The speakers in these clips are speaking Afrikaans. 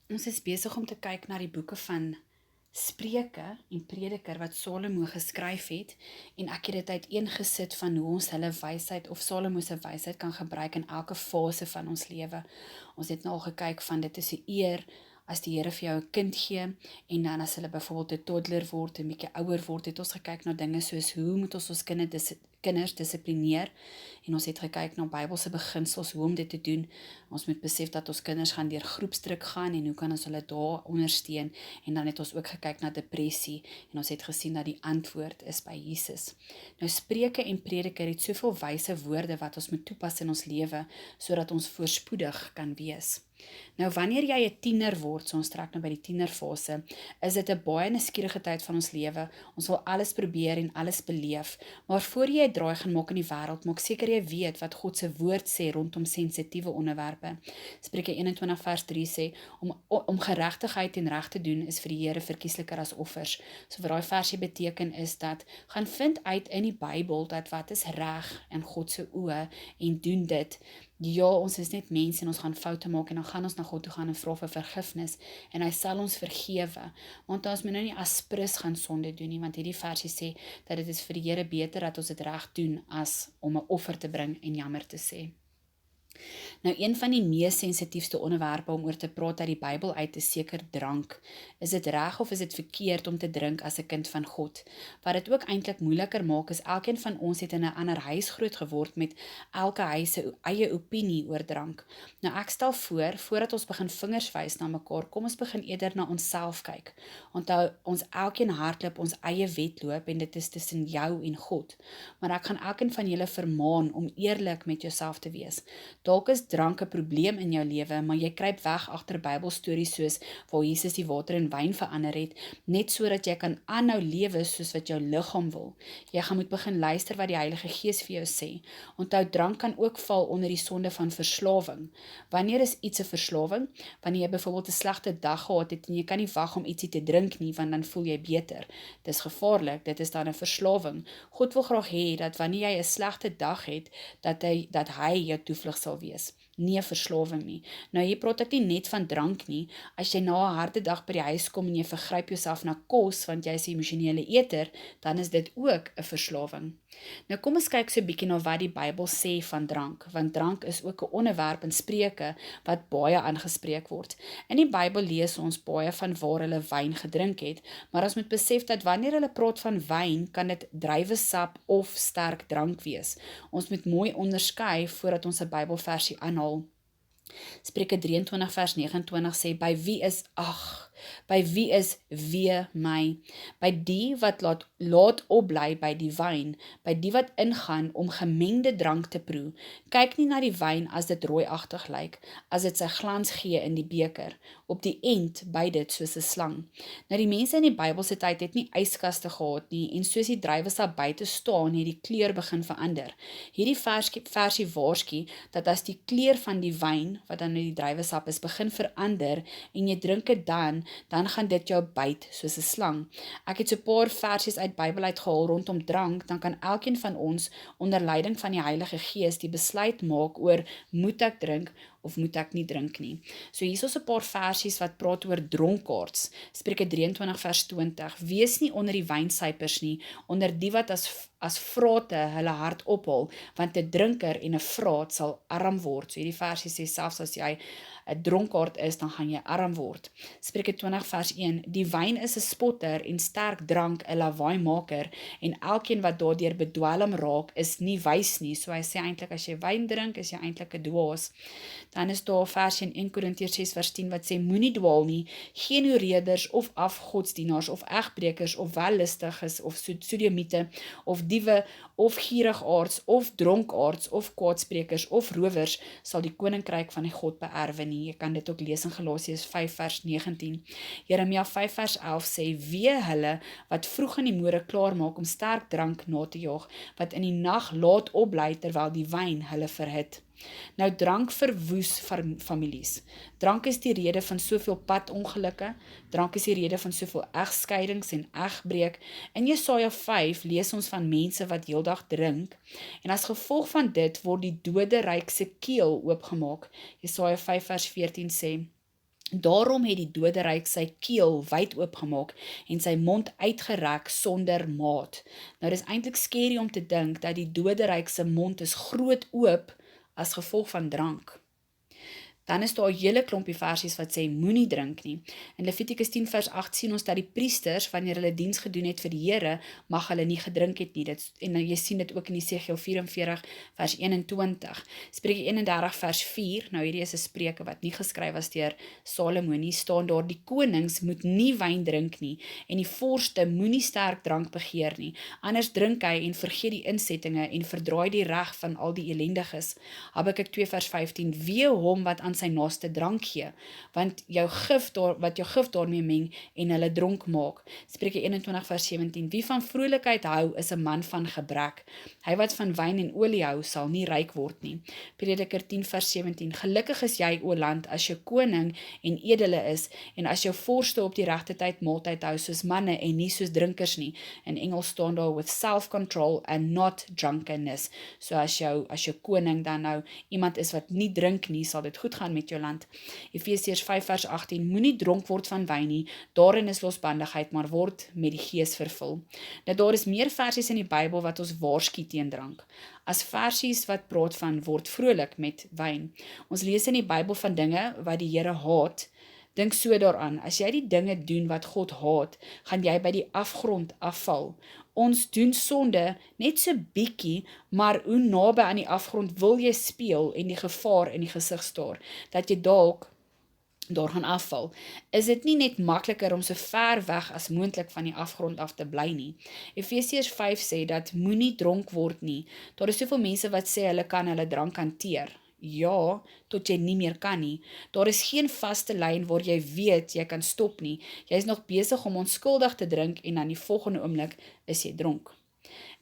Ons is besig om te kyk na die boeke van Spreuke en Prediker wat Salomo geskryf het en ek het dit uiteengesit van hoe ons hulle wysheid of Salomo se wysheid kan gebruik in elke fase van ons lewe. Ons het nou al gekyk van dit is 'n eer as die Here vir jou 'n kind gee en dan as hulle byvoorbeeld 'n toddler word, 'n bietjie ouer word, het ons gekyk na dinge soos hoe moet ons kinders dissiplineer en ons het gekyk na Bybelse beginsels hoe om dit te doen. Ons moet besef dat ons kinders gaan deur groepsdruk gaan en hoe kan ons hulle daar ondersteun en dan het ons ook gekyk na depressie en ons het gesien dat die antwoord is by Jesus. Nou Spreuke en Prediker het soveel wyse woorde wat ons moet toepas in ons lewe sodat ons voorspoedig kan wees. Nou wanneer jy 'n tiener word, so ons trek nou by die tienerfase, is dit 'n baie nuuskierige tyd van ons lewe. Ons wil alles probeer en alles beleef, maar voor jy 'n draai gaan maak in die wêreld, maak seker jy weet wat God se woord sê rondom sensitiewe onderwerpe. Spreuke 21 vers 3 sê, om geregtigheid en reg te doen is vir die Here verkiesliker as offers. So wat daai versie beteken is dat, gaan vind uit in die Bybel dat wat is reg in God se oë en doen dit. Ja, ons is net mense en ons gaan foute maak en dan gaan ons na God toe gaan en vra vir vergifnis en hy sal ons vergewe, want ons moet nou nie aspres gaan sonde doen nie, want hierdie versie sê dat dit is vir die Here beter dat ons dit reg doen as om 'n offer te bring en jammer te sê. Nou een van die mees sensitiefste onderwerpe om oor te praat uit die Bybel uit is seker drank. Is dit reg of is dit verkeerd om te drink as 'n kind van God? Wat dit ook eintlik moeiliker maak is elkeen van ons het in 'n ander huis groot geword met elke huis se eie opinie oor drank. Nou ek stel voordat ons begin vingers wys na mekaar, kom ons begin eerder na onsself kyk. Onthou, ons elkeen hardloop ons eie wedloop en dit is tussen jou en God. Maar ek gaan elkeen van julle vermaan om eerlik met jouself te wees. Dalk is drank 'n probleem in jou lewe, maar jy kruip weg agter Bybelstories soos waar Jesus die water in wyn verander het, net sodat jy kan aanhou lewe soos wat jou liggaam wil. Jy gaan moet begin luister wat die Heilige Gees vir jou sê. Onthou, drank kan ook val onder die sonde van verslawing. Wanneer is iets 'n verslawing? Wanneer jy byvoorbeeld 'n slegte dag gehad het en jy kan nie wag om ietsie te drink nie, want dan voel jy beter. Dis gevaarlik, dit is dan 'n verslawing. God wil graag hê dat wanneer jy 'n slegte dag het, dat hy jou toevlug sal wees. Nie 'n verslawing nie. Nou hier praat ek nie net van drank nie. As jy na 'n harde dag by die huis kom en jy vergryp jouself na kos want jy is 'n emosionele eter, dan is dit ook 'n verslawing. Nou kom ons kyk so 'n bietjie na wat die Bybel sê van drank, want drank is ook 'n onderwerp in Spreuke wat baie aangespreek word. In die Bybel lees ons baie van waar hulle wyn gedrink het, maar ons moet besef dat wanneer hulle praat van wyn, kan dit druiwesap of sterk drank wees. Ons moet mooi onderskei voordat ons 'n Bybelversie aanhaal. Spreuke 23 vers 29 sê, by wie is wee my? By die wat laat opbly by die wyn, by die wat ingaan om gemengde drank te proe. Kyk nie na die wyn as dit rooiagtig lyk, as dit sy glans gee in die beker. Op die end by dit soos 'n slang. Nou die mense in die Bybelse tyd het nie yskaste gehad nie en soos die druiwesap buite staan, het die kleur begin verander. Hierdie versie waarsku dat as die kleur van die wyn, wat dan die druiwesap is, begin verander en jy drink dit dan gaan dit jou byt soos 'n slang. Ek het so 'n paar versies uit Bybel uitgehaal rondom drank, dan kan elkeen van ons onder leiding van die Heilige Gees die besluit maak oor moet ek drink of moet ek nie drink nie. So hier is 'n paar versies wat praat oor dronkaards. Spreuke 23 vers 20. Wees nie onder die wynsuipers nie, onder die wat as vrate hulle hart ophaal, want 'n drinker en 'n vraat sal arm word. So hierdie versie sê selfs as jy 'n dronkaard is, dan gaan jy arm word. Spreuke 20 vers 1. Die wyn is 'n spotter en sterk drank 'n lawaaimaker en elkeen wat daardeur bedwelm raak is nie wys nie. So hy sê eintlik as jy wyn drink, is jy eintlik 'n dwaas. Dan is daar 'n versie in 1 Korintiërs 6 vers 10 wat sê moenie dwaal nie, geen hoereerders of afgodsdienaars of egbreekers of wellustiges of sodomiete of diewe of gierigaards of dronkaards of kwaadsprekers of rowers sal die koninkryk van die God beerwe nie. Jy kan dit ook lees in Galasiërs 5 vers 19. Jeremia 5 vers 11 sê wee hulle wat vroeg in die môre klaar maak om sterk drank na te jaag, wat in die nag laat opbly terwyl die wyn hulle verhit. Nou drank verwoes families. Drank is die rede van soveel padongelukke, drank is die rede van soveel egskeidings en egbreek. In Jesaja 5 lees ons van mense wat heeldag drink, en as gevolg van dit word die doderyk se keel oopgemaak. Jesaja 5 vers 14 sê, Daarom het die doderyk sy keel wyd oopgemaak en sy mond uitgerek sonder maat. Nou dis eintlik scary om te dink dat die doderyk se mond is groot oop as gevolg van drank. Dan is daar 'n hele klompie versies wat sê moenie drink nie. In Levitikus 10 vers 8 sien ons dat die priesters, wanneer hulle diens gedoen het vir die Here, mag hulle nie gedrink het nie. En jy sien dit ook in Jesegiel 44 vers 21. Spreuke 31 vers 4, nou hierdie is 'n spreuke wat nie geskryf was deur Salomo nie, staan daar: die konings moet nie wyn drink nie en die vorste moenie sterk drank begeer nie. Anders drink hy en vergeet die insettinge en verdraai die reg van al die elendiges. Habakuk 2 vers 15, wee hom wat aan sy naaste drank gee, want jou gif daarmee meng en hulle dronk maak. Spreuke 21 vers 17, wie van vrolikheid hou is 'n man van gebrek. Hy wat van wyn en olie hou sal nie ryk word nie. Prediker 10 vers 17, gelukkig is jy o land as jou koning en edele is en as jou vorste op die regte tyd maaltyd hou soos manne en nie soos drinkers nie. In Engels staan daar with self-control and not drunkenness. So as jou koning dan nou iemand is wat nie drink nie, sal dit goed gaan met jou land. Efesiërs 5 vers 18, moenie dronk word van wyn nie, daarin is losbandigheid, maar word met die gees vervul. Nou daar is meer versies in die Bybel wat ons waarsku teen drank, as versies wat praat van word vrolik met wyn. Ons lees in die Bybel van dinge wat die Here haat. Dink so daaraan, as jy die dinge doen wat God haat, gaan jy by die afgrond afval. Ons doen sonde net so bietjie, maar hoe naby aan die afgrond wil jy speel en die gevaar in die gesig staar, dat jy dalk daar gaan afval. Is dit nie net makliker om so ver weg as moontlik van die afgrond af te bly nie? Efesiërs 5 sê dat moenie dronk word nie. Daar is soveel mense wat sê hulle kan hulle drank hanteer. Ja, tot jy nie meer kan nie. Daar is geen vaste lyn waar jy weet jy kan stop nie. Jy is nog besig om onskuldig te drink en dan die volgende oomblik is jy dronk.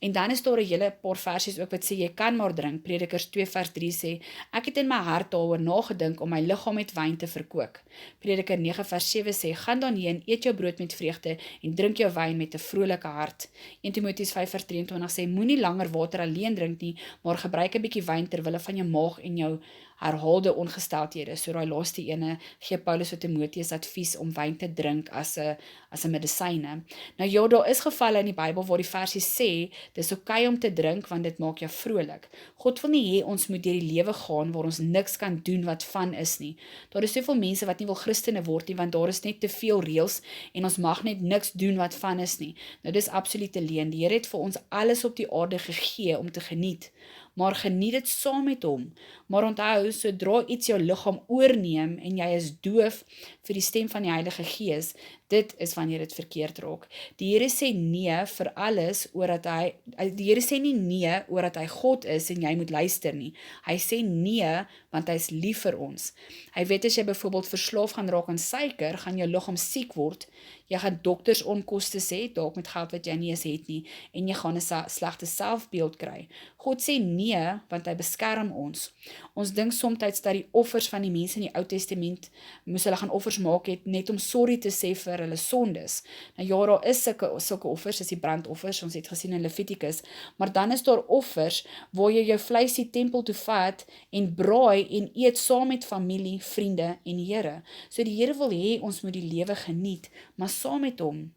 En dan is daar 'n hele paar versies ook wat sê jy kan maar drink. Predikers 2 vers 3 sê, ek het in my hart daaroor nagedink om my liggaam met wyn te verkook. Prediker 9 vers 7 sê, gaan dan heen, eet jou brood met vreugde en drink jou wyn met 'n vrolike hart. 1 Timoteus 5 vers 23 sê, moenie langer water alleen drink nie, maar gebruik 'n bietjie wyn ter wille van jou maag en jou herhaalde ongesteldhede. So daai laaste ene gee Paulus vir Timoteus advies om wyn te drink as 'n medisyne. Nou ja, daar is gevalle in die Bybel waar die versies sê dis oukei om te drink want dit maak jou vrolik. God wil nie hê ons moet deur die lewe gaan waar ons niks kan doen wat van is nie. Daar is soveel mense wat nie wil Christene word nie want daar is net te veel reëls en ons mag net niks doen wat van is nie. Nou dis absolute leuen. Die Here het vir ons alles op die aarde gegee om te geniet, maar geniet dit saam met hom. Maar onthou, sodra iets jou liggaam oorneem en jy is doof vir die stem van die Heilige Gees, dit is wanneer dit verkeerd raak. Die Here sê nee vir alles die Here sê nie nee oor dat hy God is en jy moet luister nie. Hy sê nee want hy is lief vir ons. Hy weet as jy byvoorbeeld verslaaf gaan raak aan suiker, gaan jou liggaam siek word. Jy gaan dokters onkoste sê, dalk met geld wat jy nie eens het nie, en jy gaan 'n slegte selfbeeld kry. God sê nee, want hy beskerm ons. Ons dink soms dat die offers van die mense in die Ou Testament, moes hulle gaan offers maak het, net om sorry te sê vir hulle sondes. Nou ja, daar is sulke offers, is die brandoffers, ons het gesien in Levitikus, maar dan is daar offers, waar jy jou vleis die tempel toe vat, en braai en eet saam met familie, vriende en die Here. So die Here wil hê, ons moet die lewe geniet, maar saam met hom.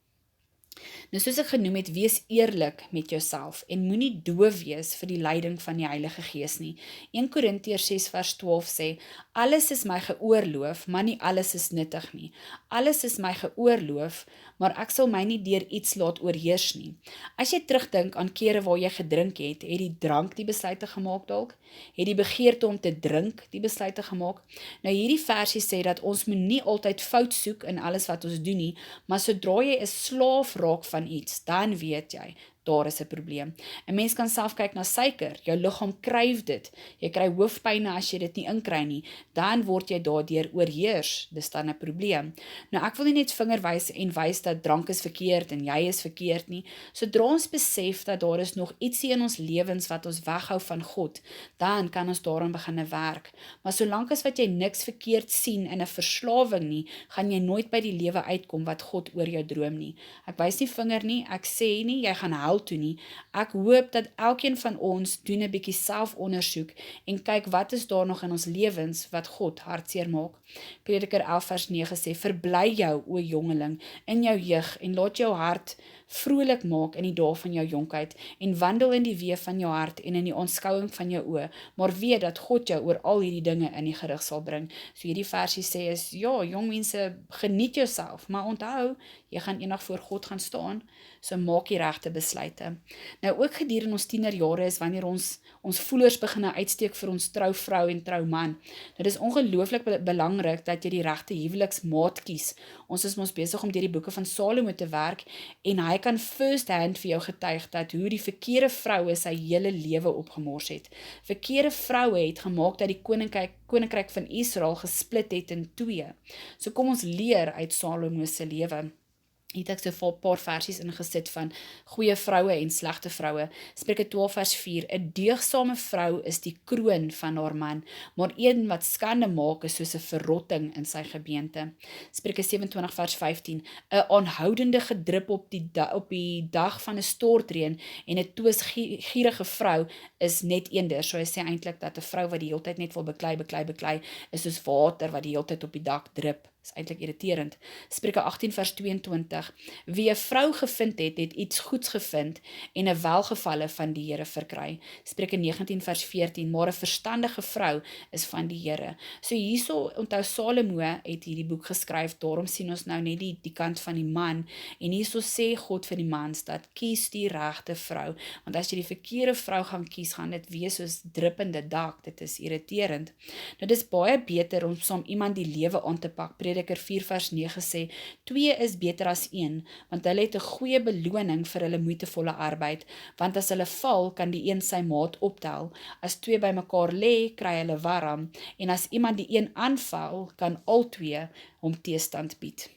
Nou soos ek genoem het, wees eerlik met jouself en moenie doof wees vir die leiding van die Heilige Gees nie. 1 Korintiërs 6 vers 12 sê, alles is my geoorloof, maar nie alles is nuttig nie. Alles is my geoorloof, maar ek sal my nie deur iets laat oorheers nie. As jy terugdink aan kere waar jy gedrink het die drank die besluite gemaak dalk? Het die begeerte om te drink die besluite gemaak? Nou hierdie versie sê dat ons moet nie altyd fout soek in alles wat ons doen nie, maar sodra jy 'n slaaf raak van iets, dan weet jy, daar is 'n probleem. 'n Mens kan self kyk na suiker, jou liggaam kryf dit, jy kry hoofpyne as jy dit nie inkry nie, dan word jy daardeur oorheers, dis dan 'n probleem. Nou ek wil nie net vinger wys en wys dat drank is verkeerd en jy is verkeerd nie, sodra ons besef dat daar is nog ietsie in ons lewens wat ons weghou van God, dan kan ons daaraan begin werk. Maar solank as wat jy niks verkeerd sien in 'n verslawing nie, gaan jy nooit by die lewe uitkom wat God oor jou droom nie. Ek wys nie vinger nie, ek sê nie, jy gaan hel hel toe nie. Ek hoop dat elkeen van ons doen 'n bietjie selfondersoek en kyk wat is daar nog in ons lewens wat God hartseer maak. Prediker 11 vers 9 sê, verbly jou, o jongeling, in jou jeug en laat jou hart vrolik maak in die dae van jou jonkheid en wandel in die weë van jou hart en in die aanskouing van jou oë, maar weet dat God jou oor al hierdie dinge in die gerig sal bring. So hierdie versie sê is, ja, jong mense, geniet jouself, maar onthou, jy gaan eendag voor God gaan staan, so maak die regte besluite. Nou ook gedurende ons tienerjare is wanneer ons voelers begin uitsteek vir ons trouvrou en trouman. Nou dis ongelooflik belangrik dat jy die regte huweliksmaat kies. Ons is mos besig om deur die boeke van Salomo te werk en hy kan first hand vir jou getuig dat hoe die verkeerde vroue sy hele lewe opgemors het. Verkeerde vroue het gemaak dat die koninkryk van Israel gesplit het in 2. So kom ons leer uit Salomo se lewe. Het ek so 'n paar versies ingesit van goeie vroue en slegte vroue. Spreuke 12 vers 4, 'n deegsame vrou is die kroon van haar man, maar een wat skande maak is soos 'n verrotting in sy gebeente. Spreuke 27 vers 15, 'n aanhoudende gedrup op die dag van 'n stortreën en 'n toosgierige vrou is net eender. So hy sê eintlik dat 'n vrou wat die hele tyd net wil beklei, is soos water wat die hele tyd op die dak drup. Is eintlik irriterend. Spreuke 18 vers 22, wie 'n vrou gevind het, het iets goeds gevind en 'n welgevalle van die Here verkry. Spreuke 19 vers 14, maar 'n verstandige vrou is van die Here. So hierso, onthou Salomo het hierdie boek geskryf, daarom sien ons nou net die kant van die man, en hierso sê God vir die mans, dat kies die regte vrou, want as jy die verkeerde vrou gaan kies, gaan dit wees soos druppende dak, dit is irriterend. Nou dis baie beter om saam iemand die lewe aan te pak. Prediker 4 vers 9 sê, 2 is beter as 1, want hulle het 'n goeie beloning vir hulle moeitevolle arbeid, want as hulle val, kan die een sy maat optel. As 2 by mekaar lê, kry hulle warm, en as iemand die een aanval, kan al 2 hom teestand bied.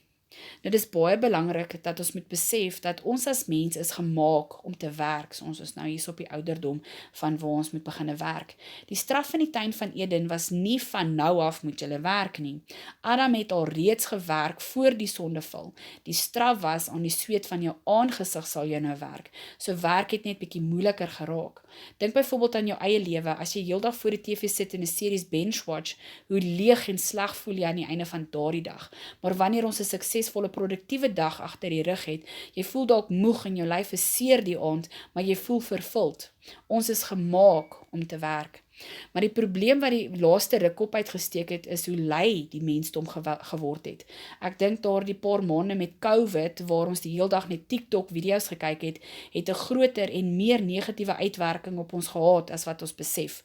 Nou dis baie belangrik dat ons moet besef dat ons as mens is gemaak om te werk. So ons is nou hier op die ouderdom van waar ons moet begin werk. Die straf in die tuin van Eden was nie van nou af moet julle werk nie. Adam het al reeds gewerk voor die sondeval. Die straf was aan die sweet van jou aangesig sal jy nou werk. So werk het net bietjie moeiliker geraak. Dink byvoorbeeld aan jou eie lewe. As jy heeldag voor die TV sit en 'n series binge watch, hoe leeg en sleg voel jy aan die einde van daardie dag. Maar wanneer ons 'n suksesvolle produktiewe dag agter die rug het, jy voel dalk moeg en jou lyf is seer die aand, maar jy voel vervuld. Ons is gemaak om te werk. Maar die probleem wat die laaste ruk op uitgesteek het, is hoe lui die mensdom geword het. Ek dink daar die paar maande met COVID, waar ons die heel dag net TikTok video's gekyk het 'n groter en meer negatiewe uitwerking op ons gehad as wat ons besef.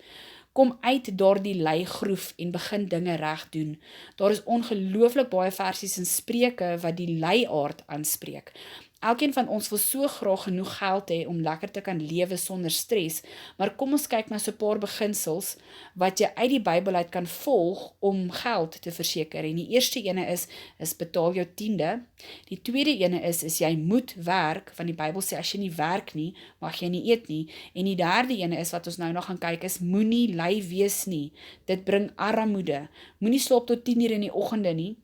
Kom uit daardie leigroef en begin dinge reg doen. Daar is ongelooflik baie versies in Spreuke wat die leiaard aanspreek. Elkeen van ons wil so graag genoeg geld hê om lekker te kan lewe sonder stres, maar kom ons kyk na so 'n paar beginsels wat jy uit die Bybel uit kan volg om geld te verseker. En die eerste ene is betaal jou 10de. Die tweede ene is jy moet werk, want die Bybel sê as jy nie werk nie, mag jy nie eet nie. En die derde ene is wat ons nou nog gaan kyk is moenie lui wees nie. Dit bring armoede. Moenie slaap tot 10 uur in die oggende nie.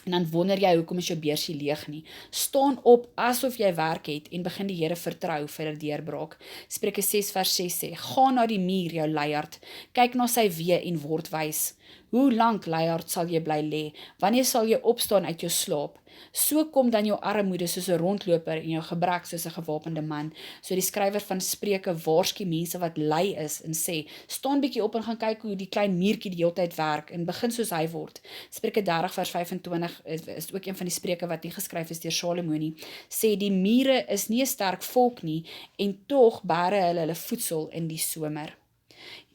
En dan wonder jy, hoekom is jou beursie leeg nie? Staan op asof jy werk het en begin die Here vertrou vir 'n deurbraak. Spreuke 6 vers 6 sê, gaan na die muur, jou luiaard, kyk na sy weë en word wys. Hoe lank, luiaard, sal jy bly lê? Wanneer sal jy opstaan uit jou slaap? So kom dan jou armoede soos 'n rondloper en jou gebrek soos 'n gewapende man. So die skrywer van Spreuke waarsku mense wat lui is en sê, staan bietjie op en gaan kyk hoe die klein muurtjie die hele tyd werk en begin soos hy word. Spreuke 30 vers 25 is ook een van die spreuke wat nie geskryf is deur Salomo nie. Sê die mure is nie 'n sterk volk nie en tog bære hulle voedsel in die somer.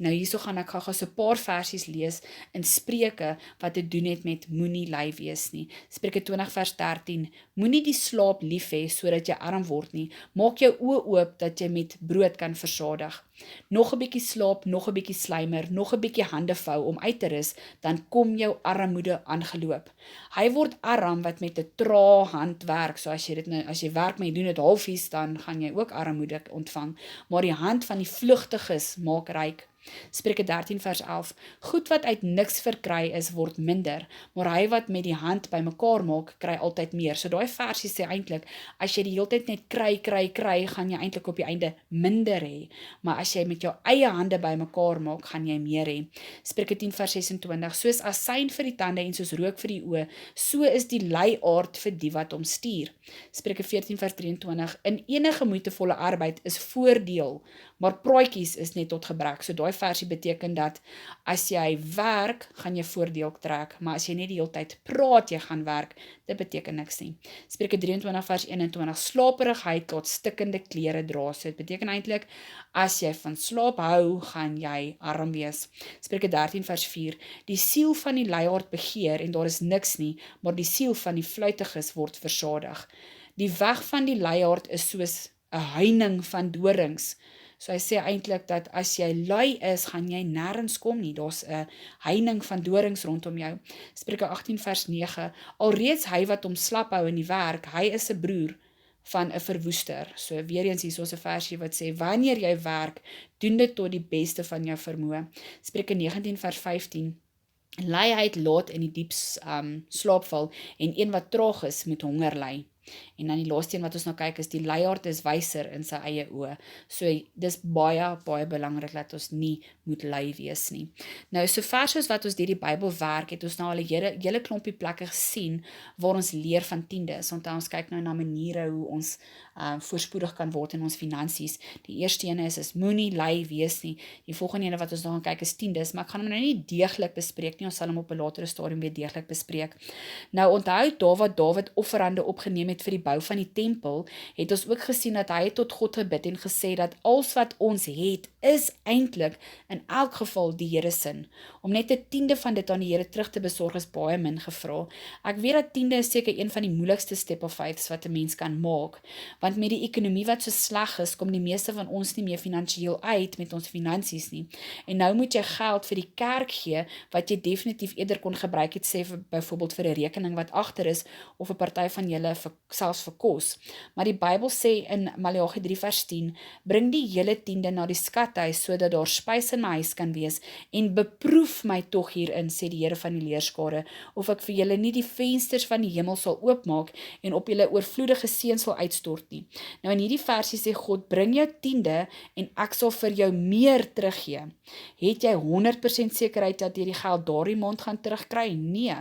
Nou hierso gaan ek gou so 'n paar versies lees in Spreuke wat te doen het met moenie lui wees nie. Spreuke 20 vers 13, moenie die slaap lief hê sodat jy arm word nie. Maak jou oë oop dat jy met brood kan versadig. Nog 'n bietjie slaap, nog 'n bietjie slymer, nog 'n bietjie hande vou om uit te rus, dan kom jou armoede aangeloop. Hy word arm wat met 'n trae hand werk. So as jy werk maar jy doen dit halfies, dan gaan jy ook armoede ontvang. Maar die hand van die vlugtiges maak ryk. Spreuke 13 vers 11, goed wat uit niks verkry is, word minder, maar hy wat met die hand bymekaar maak, kry altyd meer. So daai versie sê eintlik, as jy die hele tyd net kry, gaan jy eintlik op die einde minder hê, maar as jy met jou eie hande bymekaar maak, gaan jy meer hê. Spreuke 10 vers 26, soos asyn vir die tande en soos rook vir die oë, so is die luiaard vir die wat hom stuur. Spreuke 14 vers 23, in enige moeitevolle arbeid is voordeel, maar praatjies is net tot gebrek. So daai versie beteken dat as jy werk, gaan jy voordeel trek, maar as jy net die hele tyd praat, jy gaan werk, dit beteken niks nie. Spreuke 23 vers 21, slaperigheid laat stikkende klere dra. So dit beteken eintlik, as jy van slaap hou, gaan jy arm wees. Spreuke 13 vers 4, die siel van die luiaard begeer en daar is niks nie, maar die siel van die vluitiges word versadig. Die weg van die luiaard is soos 'n heining van dorings. So hy sê eintlik dat as jy lui is, gaan jy nêrens kom nie. Daar's 'n heining van dorings rondom jou. Spreuke 18 vers 9, alreeds hy wat hom slap hou in die werk, hy is 'n broer van 'n verwoester. So weer eens hier is 'n versie wat sê, wanneer jy werk, doen dit tot die beste van jou vermoë. Spreuke 19 vers 15, luiheid laat in die diep slaap val en een wat traag is, moet honger ly. En dan die laaste een wat ons nou kyk is, die luiaard is wyser in sy eie oë. So dis baie belangrik dat ons nie moet lui wees nie. Nou sover soos wat ons deur die Bybel werk, het ons nou al 'n hele klompie plekke gesien waar ons leer van tiendes. Onthou ons kyk nou na maniere hoe ons voorspoedig kan word in ons finansies. Die eerste ene is moenie lui wees nie. Die volgende ene wat ons nou gaan kyk is tiendes, maar ek gaan hom nou nie deeglik bespreek nie. Ons sal hom op 'n latere stadium weer deeglik bespreek. Nou onthou daar wat Dawid offerande opgeneem het vir die bou van die tempel, het ons ook gesien dat hy tot God gebid en gesê dat alles wat ons het, is eintlik in elk geval die Here se. Om net 'n tiende van dit aan die Here terug te besorg is baie min gevra. Ek weet dat tiende is seker een van die moeilikste step of faiths wat 'n mens kan maak, want met die ekonomie wat so sleg is, kom die meeste van ons nie meer finansiëel uit met ons finansies nie. En nou moet jy geld vir die kerk gee, wat jy definitief eerder kon gebruik het, sê byvoorbeeld vir 'n rekening wat agter is, of 'n party van julle selfs vir kos. Maar die Bybel sê in Maleagi 3 vers 10, bring die hele tiende na die skathuis, sodat daar spys in my huis kan wees, en beproef my tog hierin, sê die Here van die leerskare, of ek vir julle nie die vensters van die hemel sal oopmaak, en op julle oorvloedige seën sal uitstort nie. Nou in hierdie versie sê God, bring jou tiende, en ek sal vir jou meer teruggee. Het jy 100% sekerheid dat jy die geld daardie maand gaan terugkry? Nee.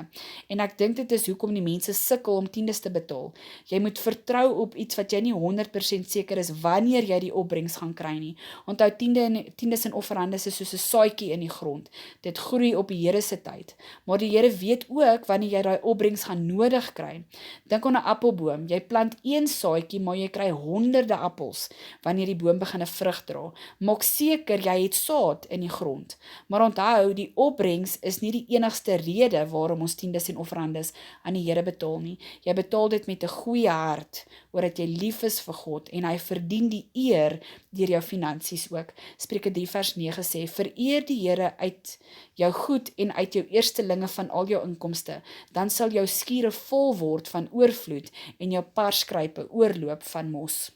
En ek dink dit is hoekom die mense sukkel om tiendes te betaal. Jy moet vertrou op iets wat jy nie 100% seker is wanneer jy die opbrengs gaan kry nie. Onthou tiendes en offerandes is soos 'n saadjie in die grond. Dit groei op die Here se tyd. Maar die Here weet ook wanneer jy daai opbrengs gaan nodig kry. Dink aan 'n appelboom. Jy plant een saadjie, maar jy kry honderde appels wanneer die boom begin 'n vrug dra. Maak seker jy het saad in die grond. Maar onthou, die opbrengs is nie die enigste rede waarom ons tiendes en offerandes aan die Here betaal nie. Jy betaal dit met 'n goeie hart, oordat jy lief is vir God, en hy verdien die eer deur jou finansies ook. Spreuke 3 vers 9 sê, vereer die Here uit jou goed en uit jou eerstelinge van al jou inkomste, dan sal jou skure vol word van oorvloed en jou parskruipe oorloop van mos.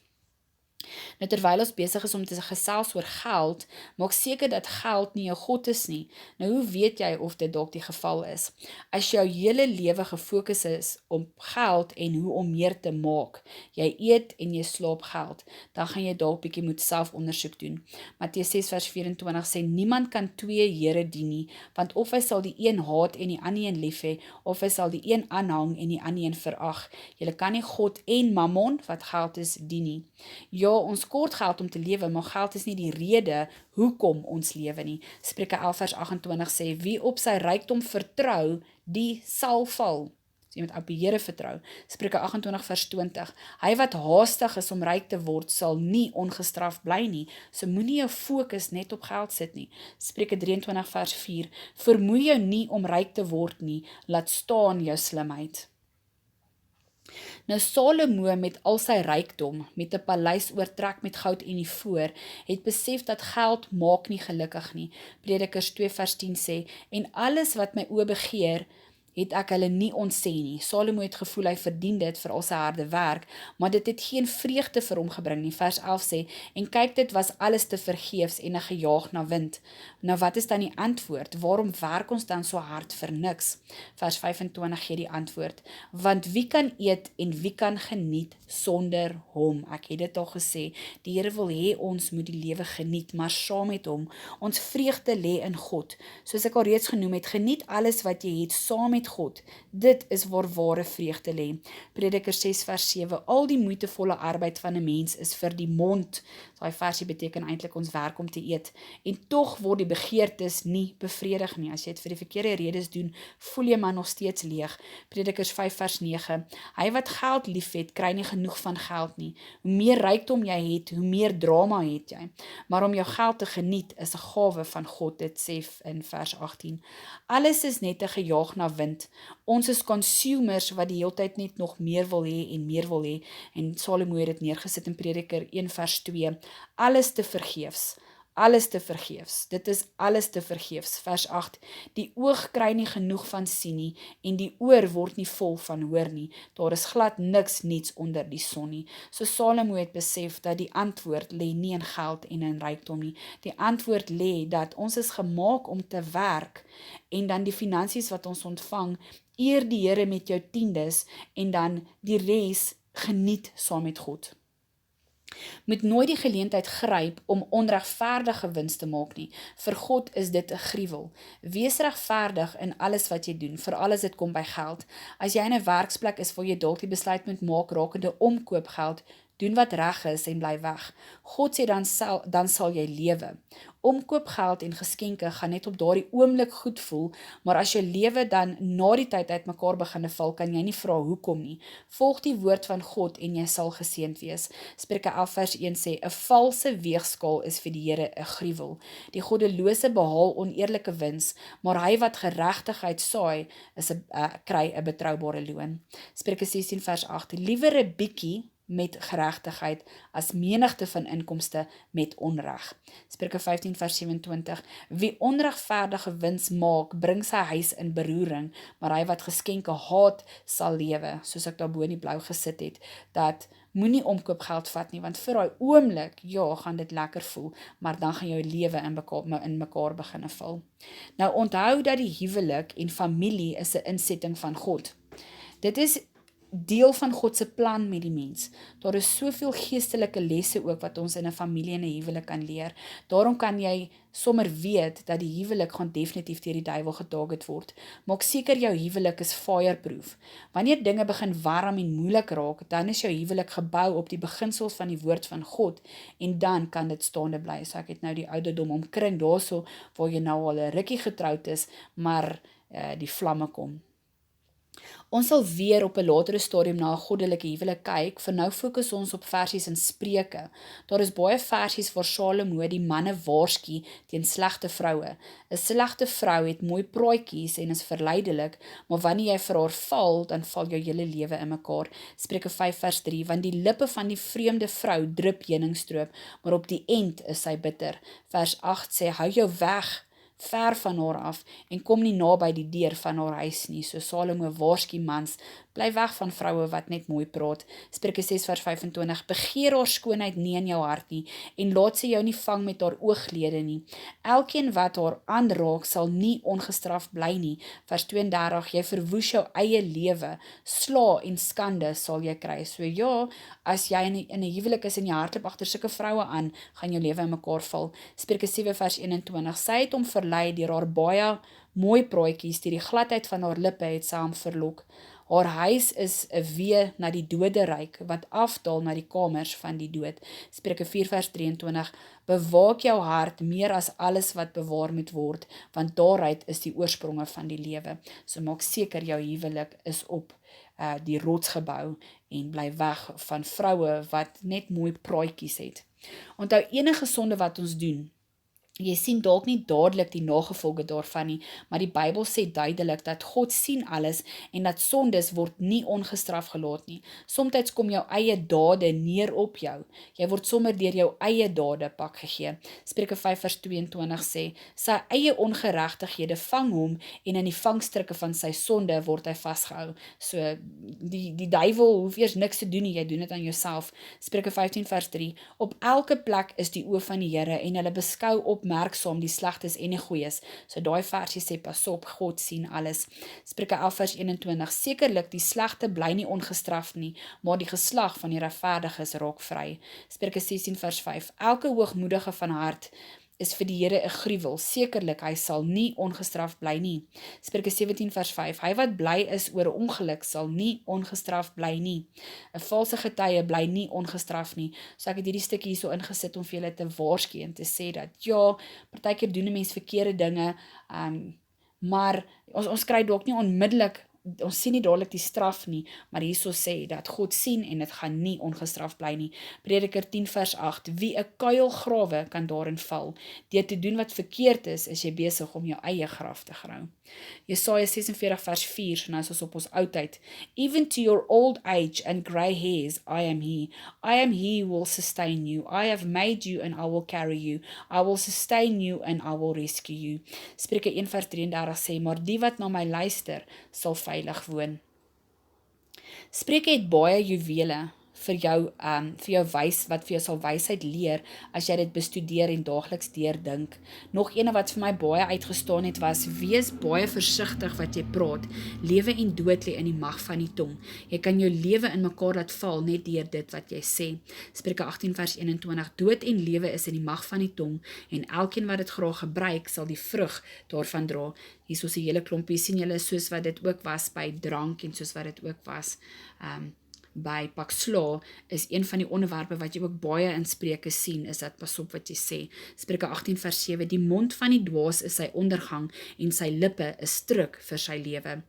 Nou terwyl ons besig is om te gesels oor geld, maak seker dat geld nie jou God is nie. Nou hoe weet jy of dit dalk die geval is? As jou hele lewe gefokus is op geld en hoe om meer te maak, jy eet en jy slaap geld, dan gaan jy dalk bietjie moet selfondersoek doen. Matteus 6 vers 24 sê, niemand kan twee here dien nie, want of hy sal die een haat en die ander een lief hê, of hy sal die een aanhang en die ander een verag. Jy kan nie God en Mammon, wat geld is, dien nie. Ja, ons kort geld om te lewe, maar geld is nie die rede hoekom ons lewe nie. Spreuke 11 vers 28 sê, wie op sy rykdom vertrou, die sal val. So jy moet op die Here vertrou. Spreuke 28 vers 20, hy wat haastig is om ryk te word, sal nie ongestraf bly nie. So moenie jou fokus net op geld sit nie. Spreuke 23 vers 4, vermoei jou nie om ryk te word nie, laat staan jou slimheid. Nou Salomo met al sy rykdom, met 'n paleis oortrek met goud en ivoor, het besef dat geld maak nie gelukkig nie. Predikers 2 vers 10 sê, en alles wat my oë begeer, het ek hulle nie ontsê nie. Salomo het gevoel hy verdien dit vir al sy harde werk, maar dit het geen vreugde vir hom gebring nie. Vers 11 sê, en kyk, dit was alles te vergeefs en 'n gejaag na wind. Nou wat is dan die antwoord? Waarom werk ons dan so hard vir niks? Vers 25 gee die antwoord, want wie kan eet en wie kan geniet sonder hom? Ek het dit al gesê, die Here wil hê ons moet die lewe geniet, maar saam met hom. Ons vreugde lê in God. Soos ek al reeds genoem het, geniet alles wat jy het saam met God. Dit is waar ware vreugde lê. Prediker 6 vers 7, al die moeitevolle arbeid van 'n mens is vir die mond. Daai versie beteken eintlik ons werk om te eet. En tog word die begeertes nie bevredig nie. As jy dit vir die verkeerde redes doen, voel jy maar nog steeds leeg. Predikers 5 vers 9, hy wat geld liefhet, kry nie genoeg van geld nie. Hoe meer rykdom jy het, hoe meer drama het jy. Maar om jou geld te geniet is 'n gawe van God, dit sê in vers 18. Alles is net 'n gejaag na wind. Ons is consumers wat die hele tyd net nog meer wil hê en meer wil hê. En Salomo het dit neergesit in Prediker 1 vers 2. Alles te vergeefs. Alles te vergeefs. Dit is alles te vergeefs. Vers 8. Die oog kry nie genoeg van sien nie en die oor word nie vol van hoor nie. Daar is glad niks niets onder die son nie. So Salomo het besef dat die antwoord lê nie in geld en in rykdom nie. Die antwoord lê dat ons is gemaak om te werk en dan die finansies wat ons ontvang, eer die Here met jou tiendes en dan die res geniet saam met God. Moet nooit die geleentheid gryp om onregverdige wins te maak nie. Vir God is dit 'n gruwel. Wees regverdig in alles wat jy doen, veral as dit kom by geld. As jy in 'n werksplek is waar jy dalk die besluit moet maak rakende omkoopgeld, doen wat reg is en bly weg. God sê dan sal jy lewe. Omkoopgeld en geskenke gaan net op daardie oomblik goed voel, maar as jou lewe dan na die tyd uitmekaar begin val, kan jy nie vra hoekom nie. Volg die woord van God en jy sal geseënd wees. Spreuke 11 vers 1 sê, 'n valse weegskaal is vir die Here 'n gruwel. Die goddelose behaal oneerlike wins, maar hy wat geregtigheid saai, kry 'n betroubare loon. Spreuke 16 vers 8, liewer 'n bietjie met geregtigheid as menigte van inkomste met onreg. Spreuke 15 vers 27, wie onregverdige wins maak, bring sy huis in beroering, maar hy wat geskenke haat, sal lewe. Soos ek daarbo in die blou gesit het, dat moenie omkoopgeld vat nie, want vir daai oomblik, ja, gaan dit lekker voel, maar dan gaan jou lewe in mekaar begin val. Nou onthou dat die huwelik en familie is 'n insetting van God. Dit is deel van God se plan met die mens. Daar is soveel geestelike lesse ook wat ons in 'n familie en 'n huwelik kan leer. Daarom kan jy sommer weet dat die huwelik gaan definitief deur die duiwel getarget word. Maak seker jou huwelik is fireproof. Wanneer dinge begin warm en moeilik raak, dan is jou huwelik gebou op die beginsels van die woord van God en dan kan dit staande bly. So ek het nou die ouderdom omkring daarso waar jy nou al 'n rukkie getroud is, maar die vlamme kom. Ons sal weer op 'n latere stadium na 'n goddelike huwelik kyk, vir nou fokus ons op versies in Spreuke. Daar is baie versies waar Salomo die manne waarsku teen slegte vroue. 'n Slegte vrou het mooi praatjies en is verleidelik, maar wanneer jy vir haar val, dan val jou hele lewe in mekaar. Spreuke 5 vers 3, want die lippe van die vreemde vrou drup heuningstroop, maar op die end is sy bitter. Vers 8 sê, hou jou weg ver van haar af en kom nie naby die deur van haar huis nie. So Salomo waarsku mans, bly weg van vroue wat net mooi praat. Spreuke 6 vers 25, begeer haar skoonheid nie in jou hart nie en laat sy jou nie vang met haar ooglede nie. Elkeen wat haar aanraak sal nie ongestraf bly nie. Vers 32, jy verwoes jou eie lewe, sla en skande sal jy kry. So ja, as jy in 'n huwelik is en jy hardloop agter sulke vroue aan, gaan jou lewe in mekaar val. Spreuke 7 vers 21, sy het hom verlei deur haar baie mooi praatjies, deur die gladheid van haar lippe het sy hom verlok. Haar huis is 'n wee na die doderyk, wat afdaal na die kamers van die dood. Spreuke 4 vers 23, bewaak jou hart meer as alles wat bewaar moet word, want daaruit is die oorspronge van die lewe. So maak seker jou huwelik is op die rots gebou en bly weg van vroue wat net mooi praatjies het. Onthou, enige sonde wat ons doen, Jy sien dalk nie dadelik die nagevolge daarvan nie, maar die Bybel sê duidelik dat God sien alles en dat sondes word nie ongestraf gelaat nie. Somstyds kom jou eie dade neer op jou. Jy word sommer deur jou eie dade pak gegee. Spreuke 5:22 sê, sy eie ongeregtighede vang hom en in die vangstrikke van sy sonde word hy vasgehou. So die duiwel hoef eers niks te doen nie, jy doen dit aan jouself. Spreuke 15:3, op elke plek is die oë van die Here en hulle beskou opmerksaam die slegtes en die goeies. So daai versie sê pas op, God sien alles. Spreuke 11:21, sekerlik die slegte bly nie ongestraf nie, maar die geslag van die regverdiges raak vry. Spreuke 16:5, elke hoogmoedige van hart is vir die Here 'n gruwel, sekerlik hy sal nie ongestraf bly nie. Spreuke 17:5, hy wat bly is oor 'n ongeluk sal nie ongestraf bly nie. 'n Valse getuie bly nie ongestraf nie. So ek het hierdie stukkie hierso ingesit om vir julle te waarsku en te sê dat ja, partykeer doen 'n mens verkeerde dinge, maar ons kry dalk nie onmiddellik, ons sien nie dadelik die straf nie, maar hierso sê dat God sien en dit gaan nie ongestraf bly nie. Prediker 10:8, wie 'n kuil grawe kan daarin val. Deur te doen wat verkeerd is jy besig om jou eie graf te grou. Jesaja 46:4, so nou is ons op ons oudheid. Even to your old age and grey hairs, I am he. I am he who will sustain you. I have made you and I will carry you. I will sustain you and I will rescue you. Spreuke 1:33 sê, maar die wat na my luister, sal veilig woon. Spreuke het baie juwele vir jou wat vir jou sal wysheid leer as jy dit bestudeer en daagliks deurdink. Nog ene wat vir my baie uitgestaan het was, wees baie versigtig wat jy praat. Lewe en dood lê in die mag van die tong. Jy kan jou lewe in mekaar laat val net deur dit wat jy sê. Spreuke 18:21, dood en lewe is in die mag van die tong en elkeen wat dit graag gebruik sal die vrug daarvan dra. Hier is 'n hele klompie, sien julle, soos wat dit ook was by drank en soos wat dit ook was by pak sla, is een van die onderwerpe wat jy ook baie in Spreuke sien, is dat pas op wat jy sê. Spreuke 18:7, die mond van die dwaas is sy ondergang en sy lippe is struik vir sy lewe.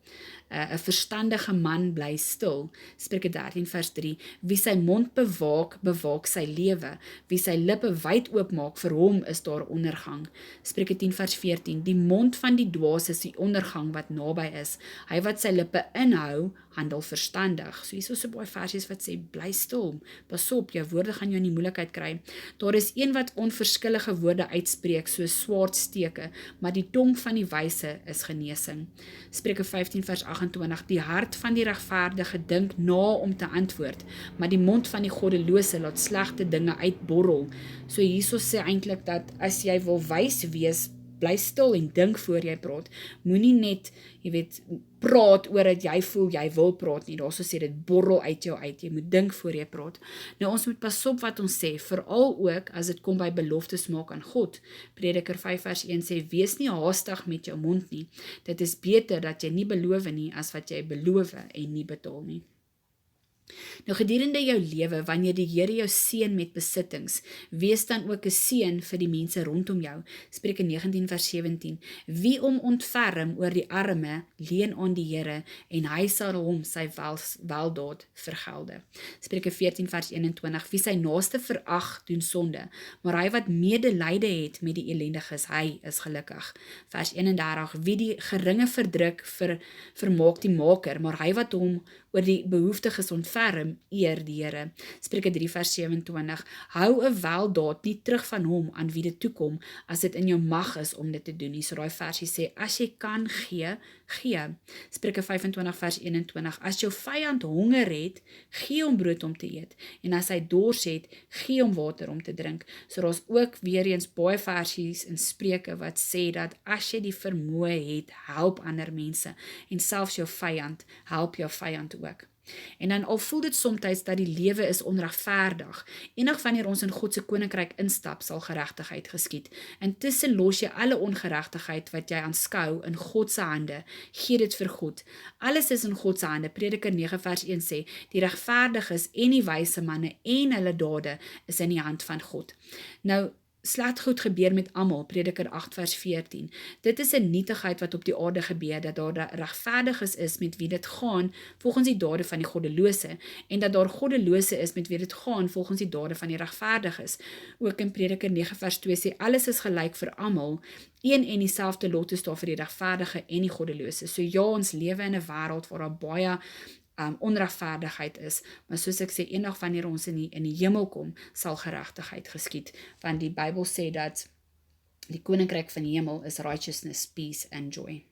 'n verstandige man bly stil. Spreuke 13:3, wie sy mond bewaak, bewaak sy lewe. Wie sy lippe wyd oopmaak, vir hom is daar ondergang. Spreuke 10:14, die mond van die dwaas is die ondergang wat naby is. Hy wat sy lippe inhou, handel verstandig. So hier is so baie versies wat sê, bly stil, pas op, jou woorde gaan jou in die moeilikheid kry. Daar is een wat onverskillige woorde uitspreek, so swaardsteke, maar die tong van die wyse is genesing. Spreuke 15:28, die hart van die regverdige dink na om te antwoord, maar die mond van die goddelose laat slegte dinge uitborrel. So hierso sê eintlik dat as jy wil wys wees, bly stil en dink voor jy praat. Moenie net, praat oor dat jy voel jy wil praat nie. Daarso sê dit borrel uit jou uit. Jy moet dink voor jy praat. Nou ons moet pas op wat ons sê, veral ook as dit kom by beloftes maak aan God. Prediker 5:1 sê, wees nie haastig met jou mond nie. Dit is beter dat jy nie beloof nie as wat jy beloof en nie betaal nie. Nou gedurende jou lewe, wanneer die Here jou seën met besittings, wees dan ook 'n seën vir die mense rondom jou. Spreuke 19:17, wie ontferm oor die arme, leen aan die Here en hy sal hom sy weldaad vergelde. Spreuke 14:21, wie sy naaste verag, doen sonde, maar hy wat medelyde het met die ellendiges, hy is gelukkig. Vers 31, wie die geringe verdruk, vermaak die maker, maar hy wat hom oor die behoeftiges ontferm, eer die Here. Spreuke 3:27, hou 'n weldaad nie terug van hom aan wie dit toekom, as dit in jou mag is om dit te doen nie. So daai versie sê, as jy kan gee, gee. Spreuke 25:21, as jou vyand honger het, gee hom brood om te eet, en as hy dors het, gee hom water om te drink. So daar's ook weer eens baie versies in Spreuke wat sê dat as jy die vermoë het, help ander mense, en selfs jou vyand, help jou vyand ook. En dan al voel dit soms dat die lewe is onregverdig, enig wanneer ons in God se koninkryk instap, sal geregtigheid geskied. Intussen los jy alle ongeregtigheid wat jy aanskou in God se hande, gee dit vir God. Alles is in God se hande. Prediker 9:1 sê, die regverdiges en die wyse manne en hulle dade is in die hand van God. Nou, sleg goed gebeur met almal, Prediker 8 vers 14. Dit is 'n nietigheid wat op die aarde gebeur, dat daar regverdiges is met wie dit gaan volgens die dade van die goddelose, en dat daar goddelose is met wie dit gaan volgens die dade van die regverdiges. Ook in Prediker 9 vers 2 sê, alles is gelyk vir almal, een en dieselfde lot is daar vir die regverdige en die goddelose. So ja, ons lewe in 'n wêreld waar daar baie onregverdigheid is, maar soos ek sê, eendag wanneer ons in die hemel kom, sal geregtigheid geskied, want die Bybel sê dat die koninkryk van die hemel is righteousness, peace and joy.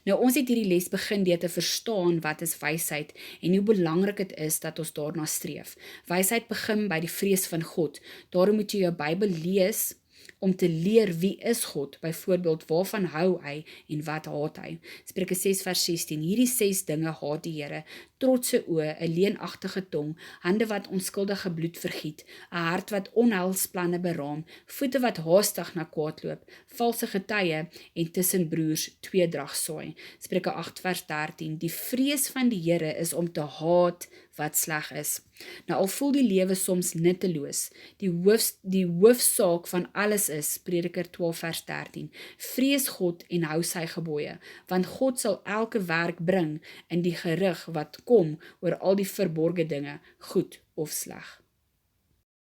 Nou, ons het hierdie les begin deur te verstaan wat is wysheid en hoe belangrik dit is dat ons daarna streef. Wysheid begin by die vrees van God. Daarom moet jy jou Bybel lees om te leer wie is God, byvoorbeeld waarvan hou hy en wat haat hy. Spreuke 6 vers 16, hierdie 6 dinge haat die Here, trotse oë, 'n leenagtige tong, hande wat onskuldige bloed vergiet, 'n hart wat onheilsplanne beraam, voete wat haastig na kwaad loop, valse getuie en tussen broers tweedrag saai. Spreuke 8 vers 13, die vrees van die Here is om te haat wat sleg is. Nou al voel die lewe soms nutteloos, die hoofsaak van alles is, Prediker 12 vers 13, vrees God en hou sy gebooie, want God sal elke werk bring in die gerig wat kom oor al die verborgde dinge, goed of sleg.